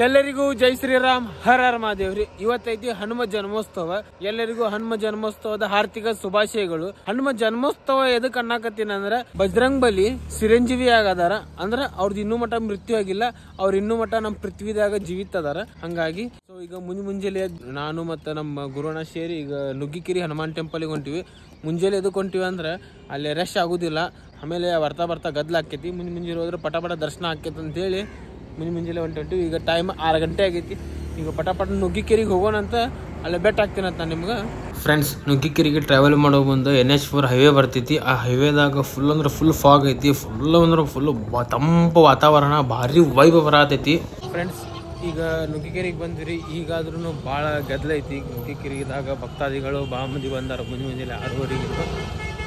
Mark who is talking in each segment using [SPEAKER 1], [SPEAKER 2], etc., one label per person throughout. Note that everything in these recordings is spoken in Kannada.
[SPEAKER 1] ಎಲ್ಲರಿಗೂ ಜೈ ಶ್ರೀರಾಮ್ ಹರ ಹರ ಮಹಾದೇವ್ರಿ. ಇವತ್ತೈತಿ ಹನುಮ ಜನ್ಮೋತ್ಸವ. ಎಲ್ಲರಿಗೂ ಹನುಮ ಜನ್ಮೋತ್ಸವದ ಹಾರ್ದಿಕ ಶುಭಾಶಯಗಳು. ಹನುಮ ಜನ್ಮೋತ್ಸವ ಎದಕ್ ಅನ್ನಕತ್ತೀನಿ ಅಂದ್ರ ಬಜರಂಗ್ ಬಲಿ ಚಿರಂಜೀವಿ ಆಗದಾರ ಅಂದ್ರ ಅವ್ರದ್ದು ಇನ್ನೂ ಮಠ ಮೃತ್ಯು ಆಗಿಲ್ಲ. ಅವ್ರ ಇನ್ನೂ ಮಠ ನಮ್ ಪೃಥ್ವಿದಾಗ ಜೀವಿತ ಅದಾರ. ಹಂಗಾಗಿ ಸೊ ಈಗ ಮುಂಜಾನೆ ನಾನು ಮತ್ತೆ ನಮ್ಮ ಗುರುಣ ಸೇರಿ ಈಗ ನುಗ್ಗಿಕಿರಿ ಹನುಮಾನ್ ಟೆಂಪಲ್ಗೆ ಹೊಂಟಿವಿ. ಮುಂಜಾನೆ ಎದಕ್ ಹೊಂಟಿವಿ ಅಂದ್ರೆ ಅಲ್ಲಿ ರಶ್ ಆಗುದಿಲ್ಲ. ಆಮೇಲೆ ಬರ್ತಾ ಗದ್ಲ ಆಕೈತಿ. ಮುಂಜಾನೆ ಹೋದ್ರೆ ಪಟ ದರ್ಶನ ಆಕೈತಿ ಅಂತ ಹೇಳಿ ಮುಂಜಾನೆ ಹೊಂಟಿವಿ. ಈಗ ಟೈಮ್ 6 ಗಂಟೆ ಆಗೈತಿ. ಈಗ ಪಟ ನುಗ್ಗಿಕೆರಿಗೆ ಹೋಗೋಣ ಅಂತ ಅಲ್ಲೇ ಬೆಟ್ ಹಾಕ್ತೀನಿ ಅಂತ ನಿಮ್ಗೆ. ಫ್ರೆಂಡ್ಸ್, ನುಗ್ಗಿಕೆರಿಗೆ ಟ್ರಾವೆಲ್ ಮಾಡೋ ಬಂದು NH4 ಹೈವೇ ಬರ್ತೈತಿ. ಆ ಹೈವೇದಾಗ ಫುಲ್ ಅಂದ್ರೆ ಫುಲ್ ಫಾಗ್ ಐತಿ. ಫುಲ್ ತಂಪು ವಾತಾವರಣ, ಭಾರಿ ವೈಬ್ ಬರತೈತಿ. ಫ್ರೆಂಡ್ಸ್, ಈಗ ನುಗ್ಗಿಕೆರಿಗೆ ಬಂದಿರಿ. ಈಗಾದ್ರೂ ಭಾಳ ಗದ್ದಲ ಐತಿ. ನುಗ್ಗಿಕೆರಿದಾಗ ಭಕ್ತಾದಿಗಳು ಭಾಳ ಮಂದಿ ಬಂದಾರ. ಮುಂಜಾನೆ 6:30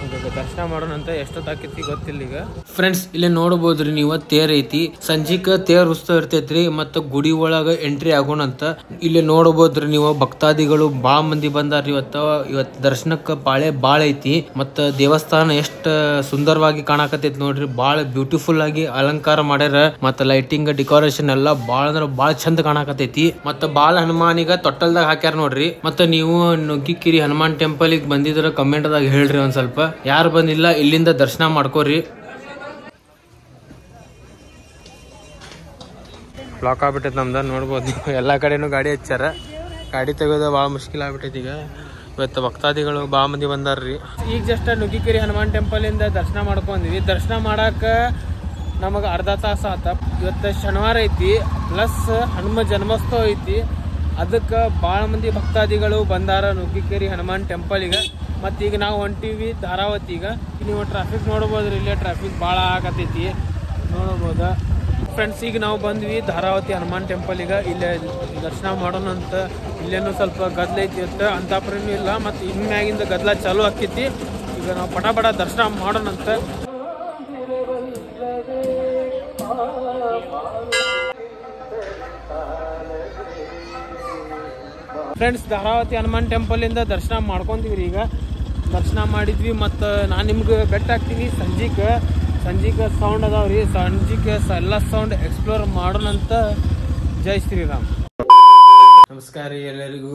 [SPEAKER 1] ಈಗ ದರ್ಶನ ಮಾಡೋಣ ಅಂತ ಎಷ್ಟೊತ್ತಾಕೈತಿ ಗೊತ್ತಿಲ್ಲ. ಈಗ ಫ್ರೆಂಡ್ಸ್, ಇಲ್ಲಿ ನೋಡಬಹುದ್ರಿ ನೀವು, ತೇರ್ ಐತಿ. ಸಂಜಿಕ ತೇರ್ ಉತ್ಸವ ಇರ್ತೈತ್ರಿ. ಮತ್ತ ಗುಡಿ ಒಳಗ ಎಂಟ್ರಿ ಆಗೋಣ ಅಂತ ಇಲ್ಲಿ ನೋಡಬಹುದ್ರಿ ನೀವು. ಭಕ್ತಾದಿಗಳು ಬಾಳ ಮಂದಿ ಬಂದಾರ. ಇವತ್ತು ದರ್ಶನಕ್ಕೆ ಪಾಳೆ ಬಾಳ ಐತಿ. ಮತ್ತ ದೇವಸ್ಥಾನ ಎಷ್ಟ ಸುಂದರವಾಗಿ ಕಾಣಕತ್ತೈತಿ ನೋಡ್ರಿ. ಬಾಳ ಬ್ಯೂಟಿಫುಲ್ ಆಗಿ ಅಲಂಕಾರ ಮಾಡ್ಯಾರ. ಮತ್ತ ಲೈಟಿಂಗ್ ಡೆಕೋರೇಷನ್ ಎಲ್ಲಾ ಬಾಳ ಅಂದ್ರ ಬಾಳ ಚಂದ ಕಾಣಕತ್ತೈತಿ. ಮತ್ತ ಬಾಳ ಹನುಮಾನಿಗ ತೊಟ್ಟಲ್ದಾಗ ಹಾಕ್ಯಾರ ನೋಡ್ರಿ. ಮತ್ತ ನೀವು ನುಗ್ಗಿಕಿರಿ ಹನುಮಾನ್ ಟೆಂಪಲ್ ಬಂದಿದ್ರ ಕಮೆಂಟ್ ದಾಗ ಹೇಳ್ರಿ. ಒಂದ್ ಸ್ವಲ್ಪ ಯಾರು ಬಂದಿಲ್ಲ ಇಲ್ಲಿಂದ ದರ್ಶನ ಮಾಡ್ಕೋರಿ. ಬ್ಲಾಕ್ ಆಗ್ಬಿಟ್ಟೈತಿ ನಮ್ದ. ನೋಡ್ಬೋದು ಎಲ್ಲಾ ಕಡೆನೂ ಗಾಡಿ ಹಚ್ಚಾರ. ಗಾಡಿ ತೆಗೋದು ಭಾಳ ಮುಷ್ಕಿಲ್ ಆಗ್ಬಿಟ್ಟೈತಿ. ಈಗ ಇವತ್ತು ಭಕ್ತಾದಿಗಳು ಭಾಳ ಮಂದಿ ಬಂದಾರ್ರಿ. ಈಗ ಜಸ್ಟ್ ನುಗ್ಗಿಕೆರಿ ಹನುಮಾನ್ ಟೆಂಪಲ್ ಇಂದ ದರ್ಶನ ಮಾಡ್ಕೊಂಡಿವಿ. ದರ್ಶನ ಮಾಡಾಕ ನಮಗ ಅರ್ಧ ತಾಸ ಆತ. ಇವತ್ತು ಶನಿವಾರ ಐತಿ, ಪ್ಲಸ್ ಹನುಮ ಜನ್ಮೋತ್ಸವ ಐತಿ. ಅದಕ್ಕೆ ಭಾಳ ಮಂದಿ ಭಕ್ತಾದಿಗಳು ಬಂದಾರ ನುಗ್ಗಿಕೆರಿ ಹನುಮಾನ್ ಟೆಂಪಲ್ಗೆ. ಮತ್ತು ಈಗ ನಾವು ಹೊಂಟಿವಿ ಧಾರಾವತಿಗ. ನೀವು ಟ್ರಾಫಿಕ್ ನೋಡ್ಬೋದ್ರಿ. ಇಲ್ಲೇ ಟ್ರಾಫಿಕ್ ಭಾಳ ಆಗತೈತಿ, ನೋಡ್ಬೋದು. ಫ್ರೆಂಡ್ಸ್, ಈಗ ನಾವು ಬಂದ್ವಿ ಧಾರಾವತಿ ಹನುಮಾನ್ ಟೆಂಪಲ್ಗ. ಇಲ್ಲೇ ದರ್ಶನ ಮಾಡೋಣ ಅಂತ. ಇಲ್ಲೇನು ಸ್ವಲ್ಪ ಗದ್ದಲ ಐತಿ ಅಂತಾಪ್ರೇನು ಇಲ್ಲ. ಮತ್ತು ಇನ್ಮ್ಯಾಗಿಂದ ಗದ್ದಲ ಚಾಲು ಆಕೈತಿ. ಈಗ ನಾವು ಪಟ ದರ್ಶನ ಮಾಡೋಣ ಅಂತ. ಫ್ರೆಂಡ್ಸ್, ಧಾರಾವತಿ ಹನುಮಾನ್ ಟೆಂಪಲ್ ಇಂದ ದರ್ಶನ ಮಾಡ್ಕೊಂತೀವಿ. ಈಗ ದರ್ಶನ ಮಾಡಿದ್ವಿ. ಮತ್ತು ನಾನು ನಿಮ್ಗೆ ಬೆಟ್ ಹಾಕ್ತೀನಿ. ಸಂಜಿಕ ಸೌಂಡ್ ಅದಾವ್ರಿ. ಸಂಜಿಕ ಎಲ್ಲ ಸೌಂಡ್ ಎಕ್ಸ್ಪ್ಲೋರ್ ಮಾಡೋಣ ಅಂತ. ಜೈ ಶ್ರೀರಾಮ್. ನಮಸ್ಕಾರ ರೀ ಎಲ್ಲರಿಗೂ.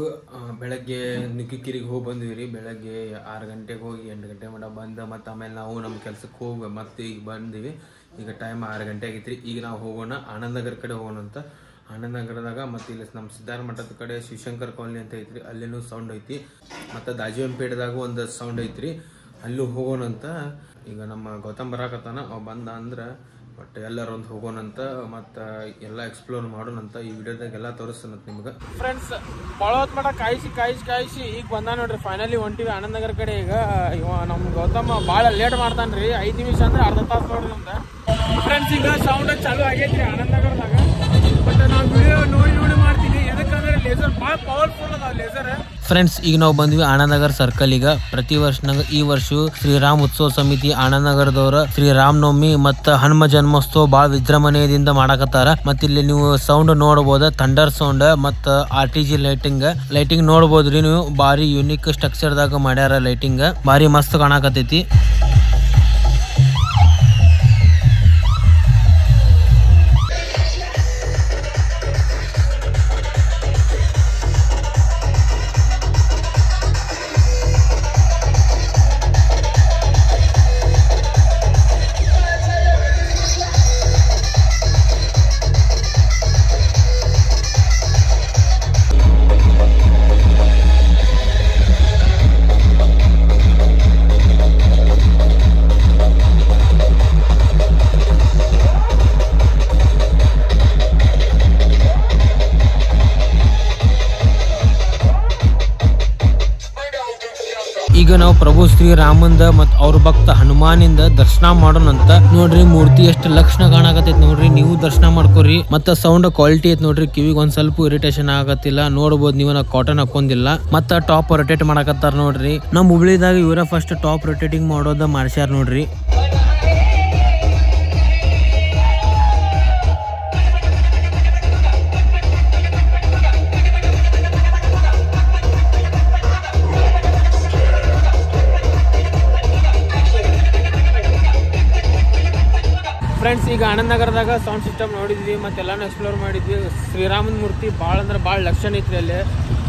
[SPEAKER 1] ಬೆಳಗ್ಗೆ ನುಗ್ಗಿಕೆರಿಗೆ ಹೋಗಿ ಬಂದ್ವಿ ರೀ. ಬೆಳಗ್ಗೆ 6 ಗಂಟೆಗೆ ಹೋಗಿ 8 ಗಂಟೆ ಮಟ್ಟ ಬಂದ. ಮತ್ತು ಆಮೇಲೆ ನಾವು ನಮ್ಮ ಕೆಲ್ಸಕ್ಕೆ ಹೋಗಿ ಮತ್ತೆ ಈಗ ಬಂದಿವಿ. ಈಗ ಟೈಮ್ 6 ಗಂಟೆ ಆಗೈತ್ರಿ. ಈಗ ನಾವು ಹೋಗೋಣ ಆನಂದನಗರ ಕಡೆ ಹೋಗೋಣ ಅಂತ. ಆನಂದನಗರದಾಗ ಮತ್ತು ಇಲ್ಲಿ ನಮ್ಮ ಸಿದ್ಧಾರ್ಥ ಮಠದ ಕಡೆ ಶಿವಶಂಕರ್ ಕಾಲನಿ ಅಂತ ಐತ್ರಿ. ಅಲ್ಲೇನೂ ಸೌಂಡ್ ಐತಿ. ಮತ್ತು ದಾಜಿವಂಪೇಟೆದಾಗ ಒಂದು ಸೌಂಡ್ ಐತ್ರಿ. ಅಲ್ಲೂ ಹೋಗೋಣ ಅಂತ. ಈಗ ನಮ್ಮ ಗೌತಮ್ ಬರಾಕತ್ತಾನ. ಅವ ಬಂದ ಅಂದ್ರೆ ಬಟ್ ಎಲ್ಲರೂ ಒಂದು ಹೋಗೋಣಂತ. ಮತ್ತು ಎಲ್ಲ ಎಕ್ಸ್ಪ್ಲೋರ್ ಮಾಡೋಣಂತ. ಈ ವಿಡಿಯೋದಾಗ ಎಲ್ಲ ತೋರಿಸ್ತಾನಂತ ನಿಮ್ಗೆ. ಫ್ರೆಂಡ್ಸ್, ಭಾಳ ಹೊತ್ತು ಮಠ ಕಾಯಿಸಿ ಈಗ ಬಂದ ನೋಡ್ರಿ. ಫೈನಲಿ ಹೊಂಟಿವಿ ಆನಂದನಗರ ಕಡೆ. ಈಗ ನಮ್ಮ ಗೌತಮ್ ಭಾಳ ಲೇಟ್ ಮಾಡ್ತಾನ್ರಿ. 5 ನಿಮಿಷ ಅಂದ್ರೆ ಅರ್ಧ ತಾಸು ನೋಡ್ರಿ ನಮ್ದು. ಫ್ರೆಂಡ್ಸ್, ಈಗ ಸೌಂಡ್ ಚಾಲು ಆಗೈತ್ರಿ ಆನಂದನಗರದಾಗ. ಬಟ್ ನಾವು ವಿಡಿಯೋ ನೋಡಿ ಮಾಡ್ತೀನಿ. ಯಾಕಂದ್ರೆ ಲೇಸರ್ ಭಾಳ ಪವರ್ಫುಲ್ ಅದ ಲೇಸರ್. ಫ್ರೆಂಡ್ಸ್, ಈಗ ನಾವು ಬಂದ್ವಿ ಆನಂದನಗರ್ ಸರ್ಕಲ್. ಈಗ ಪ್ರತಿ ವರ್ಷನಾಗ ಈ ವರ್ಷ ಶ್ರೀರಾಮ್ ಉತ್ಸವ ಸಮಿತಿ ಆನಂದನಗರದವ್ರ ಶ್ರೀರಾಮನವಮಿ ಮತ್ತು ಹನುಮ ಜನ್ಮೋತ್ಸವ ಭಾಳ ವಿಜೃಂಭಣೆಯಿಂದ ಮಾಡಕತ್ತಾರ. ಮತ್ತ ಇಲ್ಲಿ ನೀವು ಸೌಂಡ್ ನೋಡಬಹುದು. ಥಂಡರ್ ಸೌಂಡ್ ಮತ್ತು RTG ಲೈಟಿಂಗ್ ನೋಡಬಹುದ್ರಿ ನೀವು. ಭಾರಿ ಯುನಿಕ್ ಸ್ಟ್ರಕ್ಚರ್ ದಾಗ ಮಾಡ್ಯಾರ. ಲೈಟಿಂಗ್ ಭಾರಿ ಮಸ್ತ್ ಕಾಣಕತ್ತೈತಿ. ಈಗ ನಾವು ಪ್ರಭು ಶ್ರೀರಾಮಂದ ಮತ್ತು ಅವ್ರ ಭಕ್ತ ಹನುಮಾನಿಂದ ದರ್ಶನ ಮಾಡೋಣ ಅಂತ. ನೋಡ್ರಿ ಮೂರ್ತಿ ಎಷ್ಟು ಲಕ್ಷಣ ಕಾಣಕತ್ತೈತಿ ನೋಡ್ರಿ. ನೀವು ದರ್ಶನ ಮಾಡ್ಕೋರಿ. ಮತ್ತ ಸೌಂಡ್ ಕ್ವಾಲಿಟಿ ಐತಿ ನೋಡ್ರಿ. ಕಿವಿಗೆ ಒಂದ್ ಸ್ವಲ್ಪ ಇರಿಟೇಷನ್ ಆಗತ್ತಿಲ್ಲ. ನೋಡ್ಬೋದು ನೀವು. ನಾ ಕಾಟನ್ ಹಾಕೊಂಡಿಲ್ಲ. ಮತ್ತ ಟಾಪ್ ರೊಟೇಟ್ ಮಾಡಕತ್ತಾರ ನೋಡ್ರಿ. ನಮ್ ಹುಬ್ಳಿದಾಗ ಇವರ ಫಸ್ಟ್ ಟಾಪ್ ರೊಟೇಟಿಂಗ್ ಮಾಡೋದ ಮಾಡ್ಸ್ಯಾರ ನೋಡ್ರಿ. ಫ್ರೆಂಡ್ಸ್, ಈಗ ಆನಂದ್ ನಗರದಾಗ ಸೌಂಡ್ ಸಿಸ್ಟಮ್ ನೋಡಿದ್ವಿ, ಮತ್ತೆಲ್ಲಾನು ಎಕ್ಸ್ಪ್ಲೋರ್ ಮಾಡಿದ್ವಿ. ಶ್ರೀರಾಮನ ಮೂರ್ತಿ ಭಾಳ ಅಂದ್ರೆ ಭಾಳ ಲಕ್ಷಣ ಐತ್ರಿ ಅಲ್ಲಿ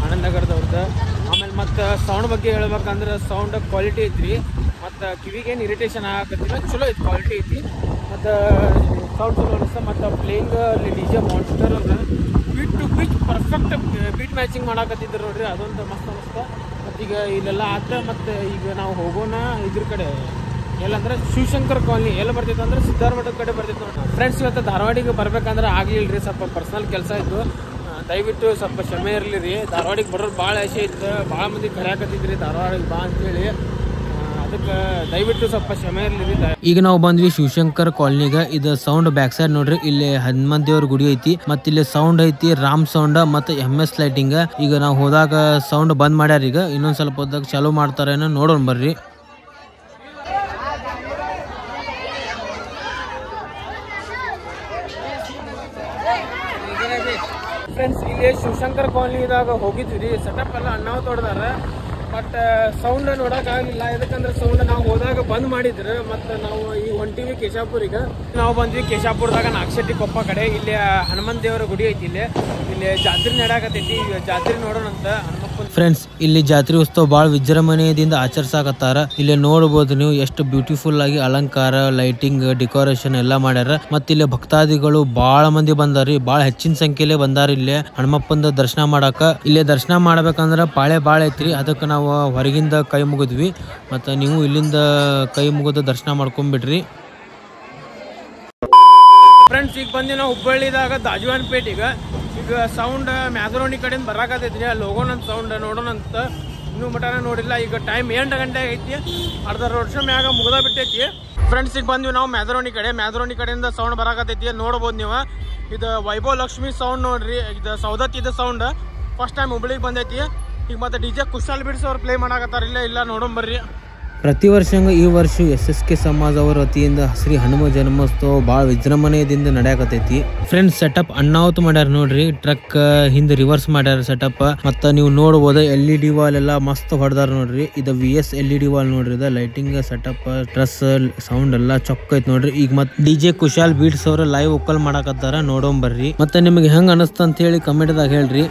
[SPEAKER 1] ಆನಂದ್ ನಗರದವ್ರದ್ದು. ಆಮೇಲೆ ಮತ್ತು ಸೌಂಡ್ ಬಗ್ಗೆ ಹೇಳ್ಬೇಕಂದ್ರೆ ಸೌಂಡ್ ಕ್ವಾಲಿಟಿ ಐತ್ರಿ, ಮತ್ತು ಕಿವಿಗೇನು ಇರಿಟೇಷನ್ ಆಗತ್ತಿಲ್ಲ, ಚಲೋ ಐತಿ, ಕ್ವಾಲಿಟಿ ಐತಿ. ಮತ್ತು ಸೌಂಡ್ ಚಲೋ ಅನಿಸ್ತ. ಮತ್ತು ಪ್ಲೇಯಿಂಗ್ ಅಲ್ಲಿ DJ ಮಾನ್ಸ್ಟರ್ ಅವ್ರ beat to beat perfect beat matching ಮಾಡಾಕತ್ತಿದ್ರು ನೋಡ್ರಿ, ಅದೊಂದು ಮಸ್ತ್ ಅನಿಸ್ತ. ಮತ್ತೀಗ ಇಲ್ಲೆಲ್ಲ ಆತ. ಮತ್ತು ಈಗ ನಾವು ಹೋಗೋಣ ಇದ್ರ ಕಡೆ, ಎಲ್ಲಂದ್ರೆ ಶಿವಶಂಕರ್ ಕಾಲನಿ ಎಲ್ಲಿ ಬರ್ತೈತೆ ಅಂದ್ರೆ ಸಿದ್ಧಾರ ಮಠದ ಕಡೆ ಬರ್ತೈತೆ ನೋಡಿ. ಫ್ರೆಂಡ್ಸ್, ಇವತ್ತು ಧಾರವಾಡಿಗೆ ಬರ್ಬೇಕಂದ್ರೆ ಆಗ್ಲಿಲ್ರಿ, ಸ್ವಲ್ಪ ಪರ್ಸನಲ್ ಕೆಲಸ ಇತ್ತು. ದಯವಿಟ್ಟು ಸ್ವಲ್ಪ ಕ್ಷಮೆ ಇರಲಿ ರೀ. ಧಾರವಾಡಿಗೆ ಬರೋರು ಭಾಳ ಆಸೆ ಇತ್ತು, ಭಾಳ ಮಂದಿ ಕರೆಯಾಕತ್ತಿದ್ರಿ ಧಾರವಾಡಿಗೆ ಬಾ ಅಂತೇಳಿ. ಅದಕ್ಕೆ ದಯವಿಟ್ಟು ಸ್ವಲ್ಪ ಕ್ಷಮೆ ಇರಲಿ ರೀ. ಈಗ ನಾವು ಬಂದ್ವಿ ಶಿವಶಂಕರ್ ಕಾಲನಿಗೆ. ಇದು ಸೌಂಡ್ ಬ್ಯಾಕ್ ಸೈಡ್ ನೋಡ್ರಿ, ಇಲ್ಲಿ ಹನುಮಂತ ದೇವ್ರ ಗುಡಿ ಐತಿ, ಮತ್ತೆ ಇಲ್ಲಿ ಸೌಂಡ್ ಐತಿ, ರಾಮ್ ಸೌಂಡ್ ಮತ್ತೆ MS ಲೈಟಿಂಗ್. ಈಗ ನಾವು ಹೋದಾಗ ಸೌಂಡ್ ಬಂದ್ ಮಾಡ್ಯಾರ, ಈಗ ಇನ್ನೊಂದ್ ಸ್ವಲ್ಪ ಹೊತ್ತಾಗ ಚಾಲೂ ಮಾಡ್ತಾರೇನೋ, ನೋಡೋಣ ಬರ್ರಿ. ಫ್ರೆಂಡ್ಸ್, ಇಲ್ಲಿ ಶಿವಶಂಕರ್ ಕಾಲನಿದಾಗ ಹೋಗಿದ್ವಿ. ಸೆಟಪ್ ಎಲ್ಲ ಅಣ್ಣಾವ್ ತೊಡ್ದಾರ, ಬಟ್ ಸೌಂಡ್ ನೋಡಕ್ ಆಗಿಲ್ಲ. ಯಾಕಂದ್ರೆ ಸೌಂಡ್ ನಾವು ಹೋದಾಗ ಬಂದ್ ಮಾಡಿದ್ರು. ಮತ್ತು ನಾವು ಈಗ ಹೊಂಟಿವಿ ಕೇಶಾಪುರಿಗೆ. ನಾವು ಬಂದ್ವಿ ಕೇಶಾಪುರದಾಗ ನಾಗಶೆಟ್ಟಿ ಕೊಪ್ಪ ಕಡೆ. ಇಲ್ಲಿ ಹನುಮಂತ ದೇವರ ಗುಡಿ ಐತಿ, ಇಲ್ಲಿ ಜಾತ್ರೆ ನಡ್ಯಾಕತೈತಿ. ಜಾತ್ರೆ ನೋಡೋಣ ಅಂತ ಹನುಮಪ್ಪನ. ಫ್ರೆಂಡ್ಸ್, ಇಲ್ಲಿ ಜಾತ್ರೆ ಉತ್ಸವ ಭಾಳ ವಿಜೃಂಭಣೆಯಿಂದ ಆಚರಿಸಾಕತ್ತಾರ. ಇಲ್ಲಿ ನೋಡಬಹುದು ನೀವು ಎಷ್ಟು ಬ್ಯೂಟಿಫುಲ್ ಆಗಿ ಅಲಂಕಾರ, ಲೈಟಿಂಗ್, ಡೆಕೋರೇಷನ್ ಎಲ್ಲಾ ಮಾಡ್ಯಾರ. ಮತ್ತೆ ಇಲ್ಲಿ ಭಕ್ತಾದಿಗಳು ಬಾಳ ಮಂದಿ ಬಂದಾರಿ, ಬಾಳ ಹೆಚ್ಚಿನ ಸಂಖ್ಯೆಲೆ ಬಂದಾರ ಇಲ್ಲಿ ಹನುಮಪ್ಪನ ದರ್ಶನ ಮಾಡಾಕ. ಇಲ್ಲಿ ದರ್ಶನ ಮಾಡ್ಬೇಕಂದ್ರ ಪಾಳೆ ಬಾಳ ಐತ್ರಿ, ಅದಕ್ಕೆ ನಾವು ಹೊರಗಿಂದ ಕೈ ಮುಗಿದ್ವಿ. ಮತ್ತು ನೀವು ಇಲ್ಲಿಂದ ಕೈ ಮುಗಿದ ದರ್ಶನ ಮಾಡ್ಕೊಂಡ್ಬಿಡ್ರಿ. ಫ್ರೆಂಡ್ಸ್, ಈಗ ಬಂದಿ ನಾವು ಹುಬ್ಬಳ್ಳಿದಾಗ ದಾಜುವಾನ್ ಪೇಟೆಗೆ. ಈಗ ಸೌಂಡ್ ಮ್ಯಾದರೋಣಿ ಕಡೆಯಿಂದ ಬರಾಕತೈತ್ರಿ, ಅಲ್ಲಿ ಹೋಗೋಣ ಅಂತ ಸೌಂಡ್ ನೋಡೋಣ ಅಂತ. ಇನ್ನೂ ಮಟನ ನೋಡಿಲ್ಲ. ಈಗ ಟೈಮ್ 8 ಗಂಟೆ ಐತಿ, ಅರ್ಧ ರೋಡ್ ಶೋ ಮ್ಯಾಗ ಮುಗ್ದ ಬಿಟ್ಟೈತಿ. ಫ್ರೆಂಡ್ಸ್, ಈಗ ಬಂದ್ವಿ ನಾವು ಮ್ಯಾದರೋಣಿ ಕಡೆಯಿಂದ ಸೌಂಡ್ ಬರಾಕತೈತಿ, ನೋಡ್ಬೋದು ನೀವು. ಇದು ವೈಭವ್ ಲಕ್ಷ್ಮಿ ಸೌಂಡ್ ನೋಡ್ರಿ, ಇದು ಸೌದತ್ತಿ ಇದು ಸೌಂಡ್ ಫಸ್ಟ್ ಟೈಮ್ ಹುಬ್ಬಳ್ಳಿಗೆ ಬಂದೈತಿ. ಈಗ ಮತ್ತೆ DJ ಕುಶಾಲ್ ಬಿಡ್ಸ್ ಅವ್ರು ಪ್ಲೇ ಮಾಡಾಕತ್ತಾರ, ಇಲ್ಲ ನೋಡೋಣ ಬರ್ರಿ. ಪ್ರತಿ ವರ್ಷ ಈ ವರ್ಷ SSK ಸಮಾಜ ಅವರ ವತಿಯಿಂದ ಶ್ರೀ ಹನುಮ ಜನ್ಮೋತ್ಸವ ಭಾಳ ವಿಜೃಂಭಣೆಯಿಂದ ನಡೆಯಕತೈತಿ. ಫ್ರೆಂಡ್ಸ್, ಸೆಟಪ್ ಅಣ್ಣಾವತ್ ಮಾಡ್ಯಾರ ನೋಡ್ರಿ, ಟ್ರಕ್ ಹಿಂದೆ ರಿವರ್ಸ್ ಮಾಡ್ಯಾರ ಸೆಟಪ್. ಮತ್ತು ನೀವು ನೋಡ್ಬೋದು LED ವಾಲ್ ಎಲ್ಲ ಮಸ್ತ್ ಹೊಡೆದಾರ ನೋಡ್ರಿ. ಇದು VS LED ವಾಲ್ ನೋಡ್ರಿ, ಇದು ಲೈಟಿಂಗ್ ಸೆಟಪ್, ಡ್ರೆಸ್, ಸೌಂಡ್ ಎಲ್ಲ ಚೊಕ್ಕ ಐತ್ ನೋಡ್ರಿ. ಈಗ ಮತ್ತೆ DJ ಕುಶಾಲ್ ಬೀಟ್ಸ್ ಅವರು ಲೈವ್ ವೋಕಲ್ ಮಾಡಾಕತ್ತಾರ, ನೋಡೋಣ ಬರ್ರಿ. ಮತ್ತೆ ನಿಮಗೆ ಹೆಂಗ್ ಅನಿಸ್ತ ಅಂತ ಹೇಳಿ ಕಮೆಂಟ್ದಾಗ ಹೇಳ್ರಿ.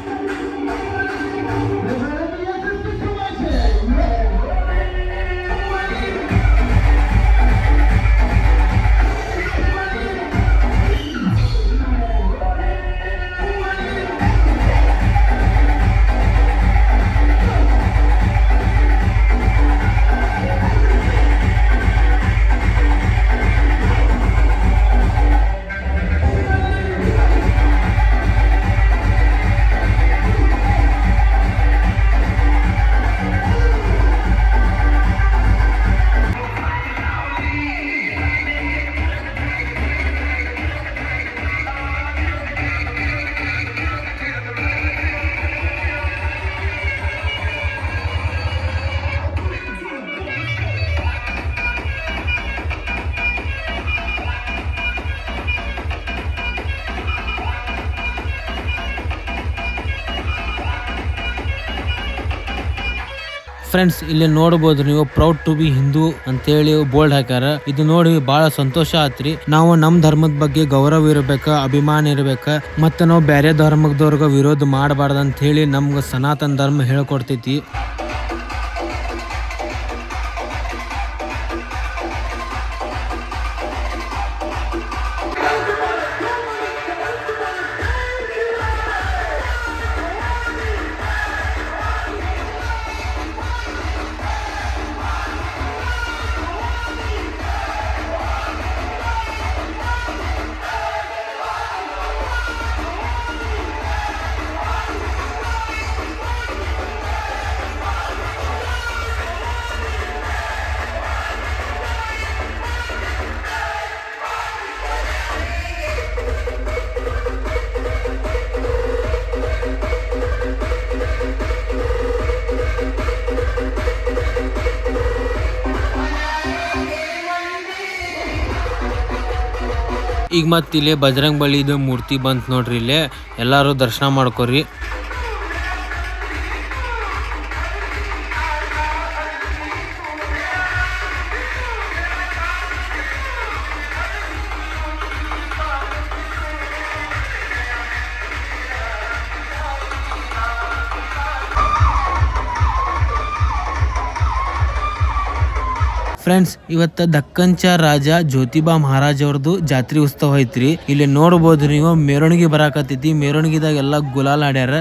[SPEAKER 1] ಫ್ರೆಂಡ್ಸ್, ಇಲ್ಲಿ ನೋಡಬಹುದು ನೀವು ಪ್ರೌಡ್ ಟು ಬಿ ಹಿಂದೂ ಅಂತೇಳಿ ಬೋರ್ಡ್ ಹಾಕ್ಯಾರ. ಇದು ನೋಡಿ ಬಹಳ ಸಂತೋಷ ಆತ್ರಿ. ನಾವು ನಮ್ ಧರ್ಮದ ಬಗ್ಗೆ ಗೌರವ ಇರಬೇಕ, ಅಭಿಮಾನ ಇರಬೇಕ. ಮತ್ತೆ ನಾವು ಬೇರೆ ಧರ್ಮದವ್ರಿಗೆ ವಿರೋಧ ಮಾಡಬಾರ್ದು ಅಂತ ಹೇಳಿ ನಮ್ಗೆ ಸನಾತನ ಧರ್ಮ ಹೇಳ್ಕೊಡ್ತೈತಿ. ಈಗ ಮತ್ತೆ ಇಲ್ಲಿ ಬಜರಂಗ್ ಬಲಿದು ಮೂರ್ತಿ ಬಂತು ನೋಡ್ರಿ, ಇಲ್ಲೇ ಎಲ್ಲಾರು ದರ್ಶನ ಮಾಡ್ಕೋರಿ. ಫ್ರೆಂಡ್ಸ್, ಇವತ್ತ ದಕ್ಕಂಚ ರಾಜ ಜ್ಯೋತಿಬಾ ಮಹಾರಾಜ್ ಅವ್ರದ್ದು ಜಾತ್ರೆ ಉತ್ಸವ ಐತ್ರಿ. ಇಲ್ಲಿ ನೋಡಬಹುದು ನೀವು, ಮೆರವಣಿಗೆ ಬರಾಕತ್ತೈತಿ. ಮೆರವಣಿಗೆದಾಗ ಎಲ್ಲಾ ಗುಲಾಲ್ ಆಡ್ಯಾರ.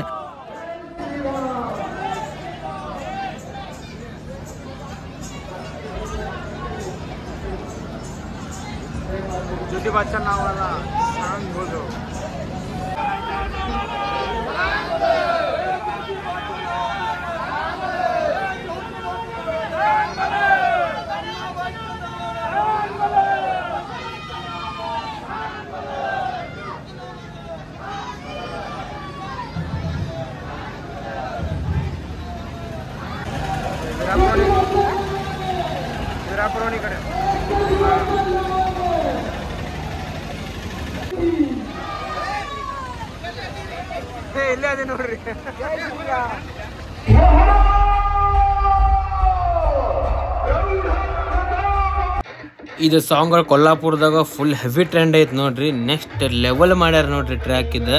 [SPEAKER 2] ನೋಡ್ರಿ,
[SPEAKER 1] ಇದು ಸಾಂಗ್ಗಳು ಕೊಲ್ಲಾಪುರದಾಗ ಫುಲ್ ಹೆವಿ ಟ್ರೆಂಡ್ ಐತ್ ನೋಡ್ರಿ. ನೆಕ್ಸ್ಟ್ ಲೆವೆಲ್ ಮಾಡ್ಯಾರ ನೋಡ್ರಿ ಟ್ರ್ಯಾಕ್ ಇದು.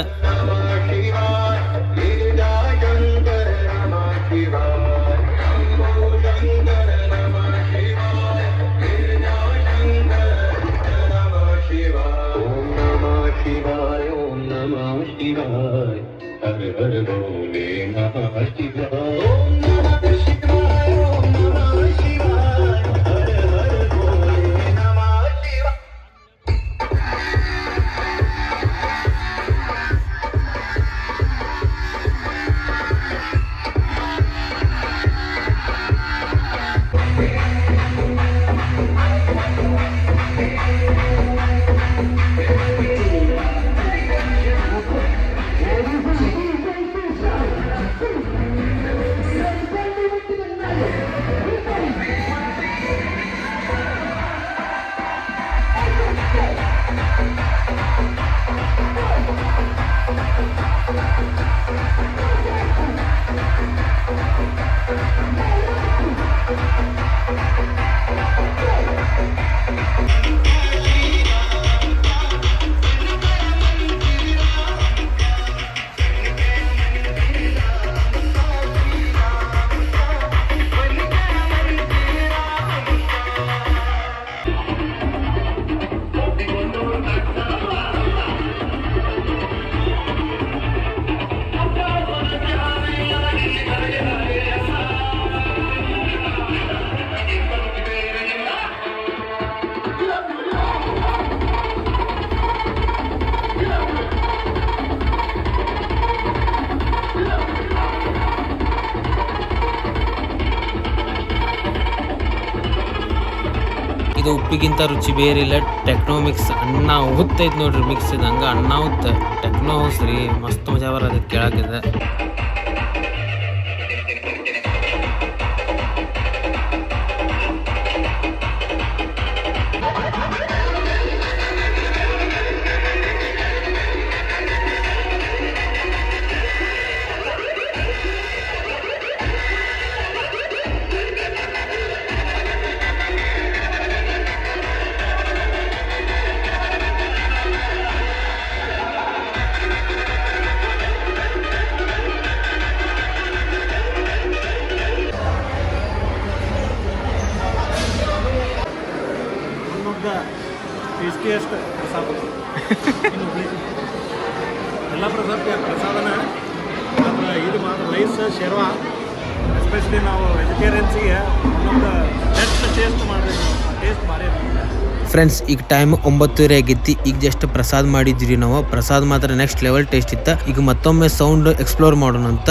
[SPEAKER 1] ಇದು ಉಪ್ಪಿಗಿಂತ ರುಚಿ ಬೇರೆ ಇಲ್ಲ. ಟೆಕ್ನೋ ಮಿಕ್ಸ್ ಅನ್ನ ಉತ್ತೈತ್ ನೋಡ್ರಿ. ಮಿಕ್ಸ್ ಇದು ಹಂಗ ಅನ್ನ ಉತ್ತ ಟೆಕ್ನೋ ಹೌಸ್ ರೀ. ಮಸ್ತ್ ಮಜಾ ಬರೋದು ಕೇಳಾಕಿದೆ.
[SPEAKER 2] ಟೇಸ್ಟಿಯಸ್ಟ್ ಪ್ರಸಾದ ಎಲ್ಲ ಪ್ರಸಾದನ ಮಾತ್ರ ಇದು ಮಾತ್ರ ರೈಸ್ ಶೇರ್ವಾ ಎಸ್ಪೆಷಲಿ ನಾವು ವೆಜಿಟೇರಿಯನ್ಸಿಗೆ ಒಂದೊಂದು ಬೆಸ್ಟ್ ಟೇಸ್ಟ್ ಮಾಡಬೇಕು. ಆ ಟೇಸ್ಟ್ ಭಾರಿ.
[SPEAKER 1] ಫ್ರೆಂಡ್ಸ್, ಈಗ ಟೈಮ್ 9:30 ಆಗೈತಿ. ಈಗ ಜಸ್ಟ್ ಪ್ರಸಾದ್ ಮಾಡಿದ್ರಿ ನಾವು. ಪ್ರಸಾದ್ ಮಾತ್ರ ನೆಕ್ಸ್ಟ್ ಲೆವೆಲ್ ಟೇಸ್ಟ್ ಇತ್ತ. ಈಗ ಮತ್ತೊಮ್ಮೆ ಸೌಂಡ್ ಎಕ್ಸ್ಪ್ಲೋರ್ ಮಾಡೋಣ ಅಂತ.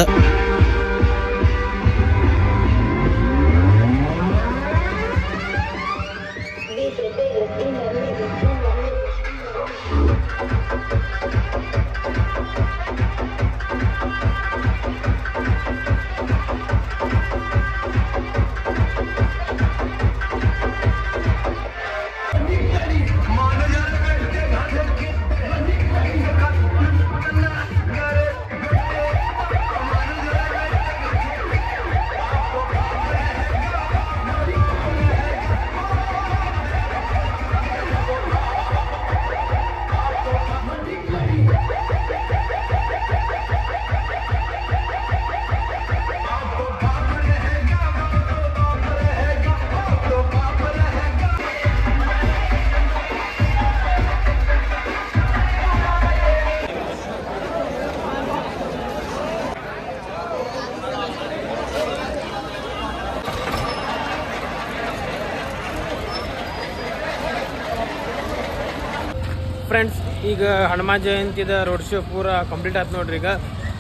[SPEAKER 1] ಫ್ರೆಂಡ್ಸ್, ಈಗ ಹನುಮಾನ್ ಜಯಂತಿದ ರೋಡ್ ಶೋ ಪೂರ ಕಂಪ್ಲೀಟ್ ಆಯ್ತು ನೋಡ್ರಿ. ಈಗ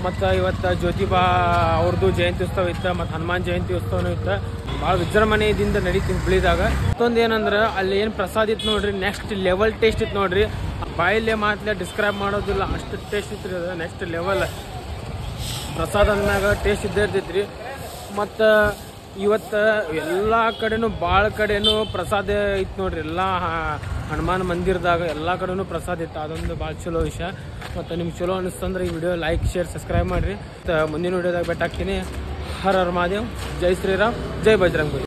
[SPEAKER 1] ಮತ್ತು ಇವತ್ತು ಜ್ಯೋತಿಬಾ ಅವ್ರದ್ದು ಜಯಂತಿ ಉತ್ಸವ ಇತ್ತು, ಮತ್ತು ಹನುಮಾನ್ ಜಯಂತಿ ಉತ್ಸವನೂ ಇತ್ತು. ಭಾಳ ವಿಜೃಂಭಣೆಯಿಂದ ನಡೀತಿ ಹುಬ್ಳಿದಾಗ. ಮತ್ತೊಂದು ಏನಂದ್ರೆ ಅಲ್ಲಿ ಏನು ಪ್ರಸಾದ ಇತ್ತು ನೋಡ್ರಿ, ನೆಕ್ಸ್ಟ್ ಲೆವೆಲ್ ಟೇಸ್ಟ್ ಇತ್ತು ನೋಡ್ರಿ. ಬಾಯಲ್ಲೇ ಮಾತಲ್ಲೇ ಡಿಸ್ಕ್ರೈಬ್ ಮಾಡೋದಿಲ್ಲ, ಅಷ್ಟು ಟೇಸ್ಟ್ ಇತ್ತು ರೀ. ಅದು ನೆಕ್ಸ್ಟ್ ಲೆವೆಲ್ ಪ್ರಸಾದ ಅಂದಾಗ ಟೇಸ್ಟ್ ಇದ್ದೇ ಇರ್ತೈತ್ರಿ. ಮತ್ತು ಇವತ್ತು ಎಲ್ಲ ಕಡೆನೂ ಭಾಳ ಕಡೆನೂ ಪ್ರಸಾದ ಇತ್ತು ನೋಡ್ರಿ. ಎಲ್ಲ ಹನುಮಾನ್ ಮಂದಿರದಾಗ ಎಲ್ಲ ಕಡೆನೂ ಪ್ರಸಾದ ಇತ್ತು. ಅದೊಂದು ಭಾಳ ಚಲೋ ವಿಷಯ. ಮತ್ತು ನಿಮ್ಗೆ ಚಲೋ ಅನಿಸ್ತಂದ್ರೆ ಈ ವಿಡಿಯೋ ಲೈಕ್, ಶೇರ್, ಸಬ್ಸ್ಕ್ರೈಬ್ ಮಾಡಿರಿ. ಮತ್ತು ಮುಂದಿನ ವಿಡಿಯೋದಾಗ ಭೇಟಿ ಆಗ್ತೀನಿ. ಹರ ಹರ ಮಹಾದೇವ್. ಜೈ ಶ್ರೀರಾಮ್, ಜೈ ಬಜರಂಗಬಲಿ.